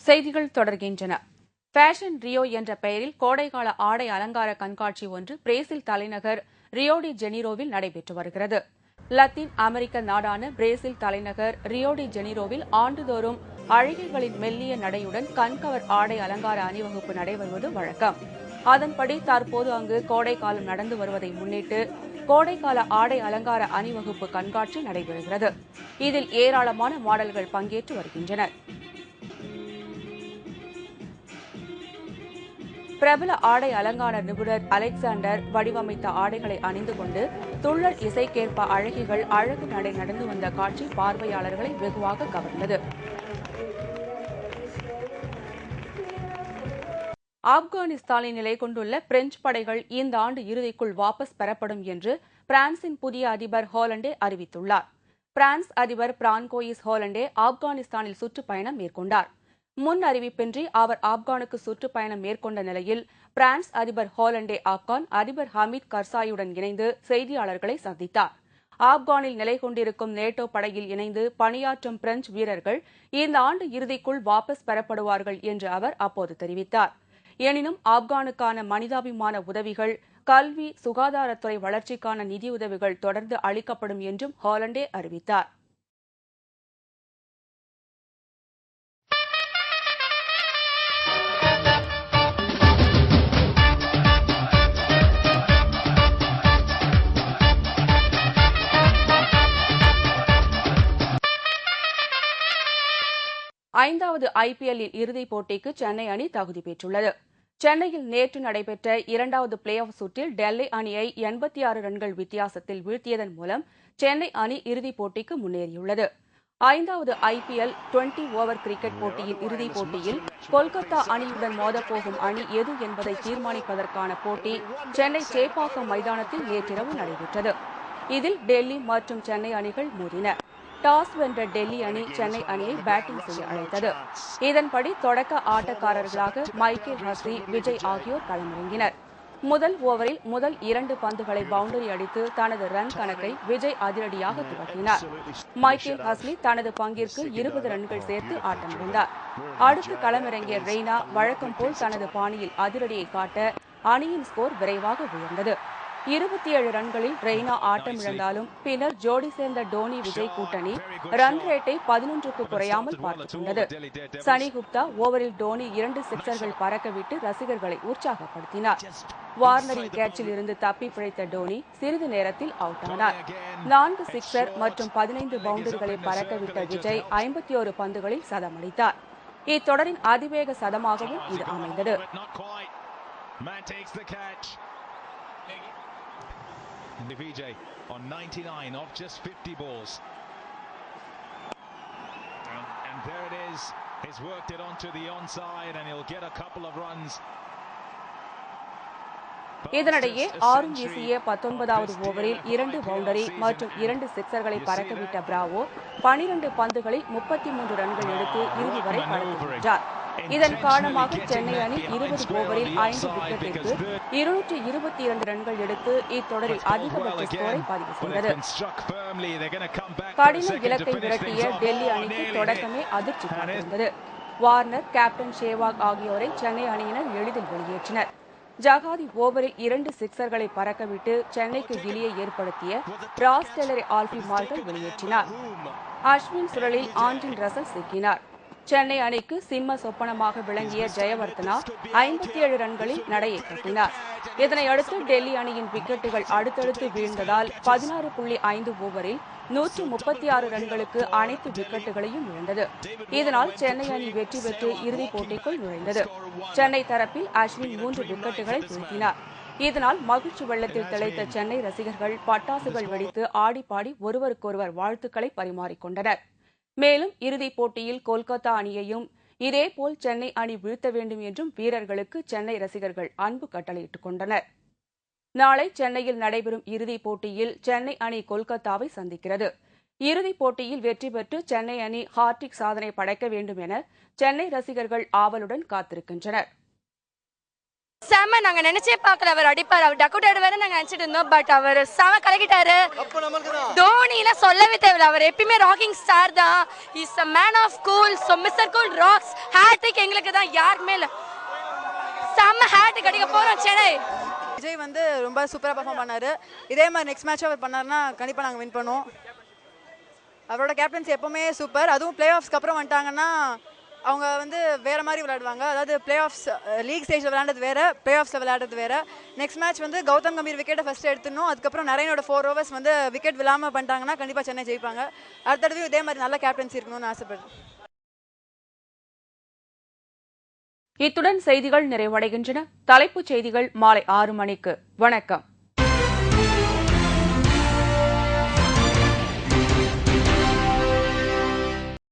செய்திகள் தொடர்கின்றன. Fashion Rio என்ற பெயரில் கோடைக்கால ஆடை அலங்கார கண்காட்சி ஒன்று பிரேசில் தலைநகர் ரியோ டி ஜெனீரோவில் நடைபெற்று வருகிறது. லத்தீன் அமெரிக்க நாடான பிரேசில் தலைநகர் ரியோ டி ஜெனீரோவில் ஆண்டுதோறும் அழகிகளின் மெல்லிய நடையுடன் கண்கவர் ஆடை அலங்கார அணிவகுப்பு நடைபெறுவது வழக்கம். அதன்படி தற்போது அங்கு கோடைக்காலம் நடந்து வருவதை முன்னிட்டு கோடைக்கால ஆடை அலங்கார அணிவகுப்பு கண்காட்சி நடைபெறுகிறது. இதில் ஏராளமான மாடல்கள் பங்கேற்று வருகின்றனர். பிரபல ஆடை அலங்கார நிபுணர் அலெக்சாண்டர் வடிவமைத்த ஆடைகளை அணிந்து கொண்டு துள்ளல் இசைக்கேற்ப அழகிகள் அழகு நடை நடந்து வந்த காட்சி பார்வையாளர்களை வெகுவாக கவர்ந்தது. ஆப்கானிஸ்தானில் நிலை கொண்டுள்ள பிரெஞ்சு படைகள் இந்த ஆண்டு இறுதிக்குள் வாபஸ் பெறப்படும் என்று பிரான்சின் புதிய அதிபர் ஹோலண்டே அறிவித்துள்ளார். பிரான்ஸ் அதிபர் பிரான்கோயிஸ் ஹோலண்டே ஆப்கானிஸ்தானில் சுற்றுப்பயணம் மேற்கொண்டார். முன் அறிவிப்பின்றி அவர் ஆப்கானுக்கு சுற்றுப்பயணம் மேற்கொண்ட நிலையில் பிரான்ஸ் அதிபர் ஹோலண்டே ஆப்கான் அதிபர் ஹமீத் கர்சாயுடன் இணைந்து செய்தியாளர்களை சந்தித்தார். ஆப்கானில் நிலை கொண்டிருக்கும் நேட்டோ படையில் இணைந்து பணியாற்றும் பிரெஞ்சு வீரர்கள் இந்த ஆண்டு இறுதிக்குள் வாபஸ் பெறப்படுவார்கள் என்று அவர் அப்போது தெரிவித்தார். எனினும் ஆப்கானுக்கான மனிதாபிமான உதவிகள், கல்வி, சுகாதாரத்துறை வளர்ச்சிக்கான நிதியுதவிகள் தொடர்ந்து அளிக்கப்படும் என்றும் ஹோலண்டே அறிவித்தார். ஐந்தாவது ஐபிஎல்லின் இறுதிப் போட்டிக்கு சென்னை அணி தகுதி பெற்றுள்ளது. சென்னையில் நேற்று நடைபெற்ற இரண்டாவது பிளே ஆஃப் சுற்றில் டெல்லி அணியை 86 ரன்கள் வித்தியாசத்தில் வீழ்த்தியதன் மூலம் சென்னை அணி இறுதிப் போட்டிக்கு முன்னேறியுள்ளது. ஐந்தாவது ஐபிஎல் 20 ஓவர் கிரிக்கெட் போட்டியின் இறுதிப் போட்டியில் கொல்கத்தா அணியுடன் மோதப்போகும் அணி எது என்பதை தீர்மானிப்பதற்கான போட்டி சென்னை சேப்பாக்கம் மைதானத்தில் நேற்றிரவு நடைபெற்றது. இதில் டெல்லி மற்றும் சென்னை அணிகள் மோதின. டாஸ் வென்ற டெல்லி அணி சென்னை அணியை பேட்டிங் செய்ய அழைத்தது. இதன்படி தொடக்க ஆட்டக்காரர்களாக மைக்கேல் ஹஸ்லி, விஜய் ஆகியோர் களமிறங்கினர். முதல் ஓவரில் முதல் 2 பந்துகளை பவுண்டரி அடித்து தனது ரன் கணக்கை விஜய் அதிரடியாக துவக்கினார். மைக்கேல் ஹஸ்லி தனது பங்கிற்கு 20 ரன்கள் சேர்த்து ஆட்டமிழந்தார். அடுத்து களமிறங்கிய ரெய்னா வழக்கம் போல் தனது பாணியில் அதிரடியை காட்ட அணியின் ஸ்கோர் விரைவாக உயர்ந்தது. 27 ரன்களில் ரெய்னா ஆட்டமிழந்தாலும் பின்னர் ஜோடி சேர்ந்த டோனி விஜய் கூட்டணி ரன் ரேட்டை 11க்கு குறையாமல் பார்த்துக் கொண்டது. சனி குப்தா ஓவரில் டோனி 2 சிக்சர்கள் பறக்கவிட்டு ரசிகர்களை உற்சாகப்படுத்தினார். வார்னரின் கேட்சில் இருந்து தப்பி பிழைத்த டோனி சிறிது நேரத்தில் அவுட் ஆனார். 4 சிக்சர் மற்றும் 15 பவுண்டரிகளை பறக்கவிட்ட விஜய் 51 பந்துகளில் சதமடித்தார். இத்தொடரின் அதிவேக சதமாகவும் இது அமைந்தது. Vijay on 99 off just 50 balls, and there it is. He's worked it onto the onside and he'll get a couple of runs. இதனிடையே ஆறும் வீசிய 19வது ஓவரில் 2 பவுண்டரி மற்றும் 2 சிக்சர்களை பறக்கவிட்ட பிராவோ 12 பந்துகளில் 33 ரன்கள் எடுத்து இறுதி வரை கடந்து சென்றார். இதன் காரணமாக சென்னை அணி 20 ஓவரில் 5 விக்கெட்டிற்கு 222 ரன்கள் எடுத்து இத்தொடரில் அதிகபட்ச ஸ்கோரை பதிவு செய்தது. கடின இலக்கை விரட்டிய டெல்லி அணிக்கு தொடக்கமே அதிர்ச்சி காத்திருந்தது. வார்னர், கேப்டன் ஷேவாக் ஆகியோரை சென்னை அணியினர் எளிதில் வெளியேற்றினர். ஜகாதி ஓவரில் 2 சிக்சர்களை பறக்கவிட்டு சென்னைக்கு கிலியை ஏற்படுத்திய ராஸ் டெலரை ஆல்பி மார்கல் வெளியேற்றினார். அஸ்வின் சுழலில் ஆண்ட்ரின் ரசல் சிக்கினார். சென்னை அணிக்கு சிம்ம சொப்பனமாக விளங்கிய ஜெயவர்தனா 57 ரன்களில் நடையை கட்டினார். இதனையடுத்து டெல்லி அணியின் விக்கெட்டுகள் அடுத்தடுத்து வீழ்ந்ததால் 16.5 ஓவரில் 136 ரன்களுக்கு அனைத்து விக்கெட்டுகளையும் இழந்தது. இதனால் சென்னை அணி வெற்றி பெற்று இறுதிப் போட்டிக்குள் நுழைந்தது. சென்னை தரப்பில் அஸ்வின் 3 விக்கெட்டுகளை வீழ்த்தினார். இதனால் மகிழ்ச்சி வெள்ளத்தில் திளைத்த சென்னை ரசிகர்கள் பட்டாசுகள் வெடித்து ஆடிப்பாடி ஒருவருக்கொருவர் வாழ்த்துக்களை பரிமாறிக்கொண்டனர். மேலும் இறுதிப் போட்டியில் கொல்கத்தா அணியையும் இதேபோல் சென்னை அணி வீழ்த்த வேண்டும் என்றும் வீரர்களுக்கு சென்னை ரசிகர்கள் அன்பு கட்டளையிட்டுக் கொண்டனர். நாளை சென்னையில் நடைபெறும் இறுதிப் போட்டியில் சென்னை அணி கொல்கத்தாவை சந்திக்கிறது. இறுதிப் போட்டியில் வெற்றி பெற்று சென்னை அணி ஹாட்ரிக் சாதனை படைக்க வேண்டும் என சென்னை ரசிகர்கள் ஆவலுடன் காத்திருக்கின்றனர். மாதிரி நாங்க நினைச்சே பார்க்கல அவர் அடிப்பார். அவர் டக்கு டேட் வேற நாங்க நினைச்சிட்டு இருந்தோம். பட் அவர் செம கலக்கிட்டாரு. தோனில சொல்லவே தேவையில்ல. அவர் எப்பயுமே ராக்கிங் ஸ்டார் தான். Is a man of cool. so Mr. Cool rocks. Hat-trick எங்களுக்கு தான், யாருமே இல்ல. செம ஹேட்ரிக் அடிக்க போறோம் சென்னை. விஜய் வந்து ரொம்ப சூப்பராக பர்ஃபார்ம் பண்ணாரு. இதே மாதிரி நெக்ஸ்ட் மேட்ச் அவர் பண்ணாருன்னா கண்டிப்பாக நாங்கள் வின் பண்ணுவோம். அவரோட கேப்டன்சி எப்பவுமே சூப்பர். அதுவும் பிளே ஆஃப்ஸ்க்கு அப்புறம் வந்துட்டாங்கன்னா அவங்க வந்து வேற மாதிரி விளையாடுவாங்க. அதாவது பிளே ஆஃப்ஸ் லீக் ஸ்டேஜில் விளையாடுறது வேற, பிளே ஆஃப்ஸில் விளையாடுறது வேற. நெக்ஸ்ட் மேட்ச் வந்து கௌதம் கம்பீர் விக்கெட்டை ஃபர்ஸ்ட் எடுத்துடணும். அதுக்கப்புறம் நரேனோட 4 overs வந்து விக்கெட் விழாமல் பண்ணிட்டாங்கன்னா கண்டிப்பாக சென்னை ஜெயிப்பாங்க. அடுத்தடுத்து இதே மாதிரி நல்ல கேப்டன்சி இருக்கணும்னு ஆசைப்படுறேன். இத்துடன் செய்திகள் நிறைவடைகின்றன. தலைப்புச் செய்திகள் மாலை 6 மணிக்கு. வணக்கம்.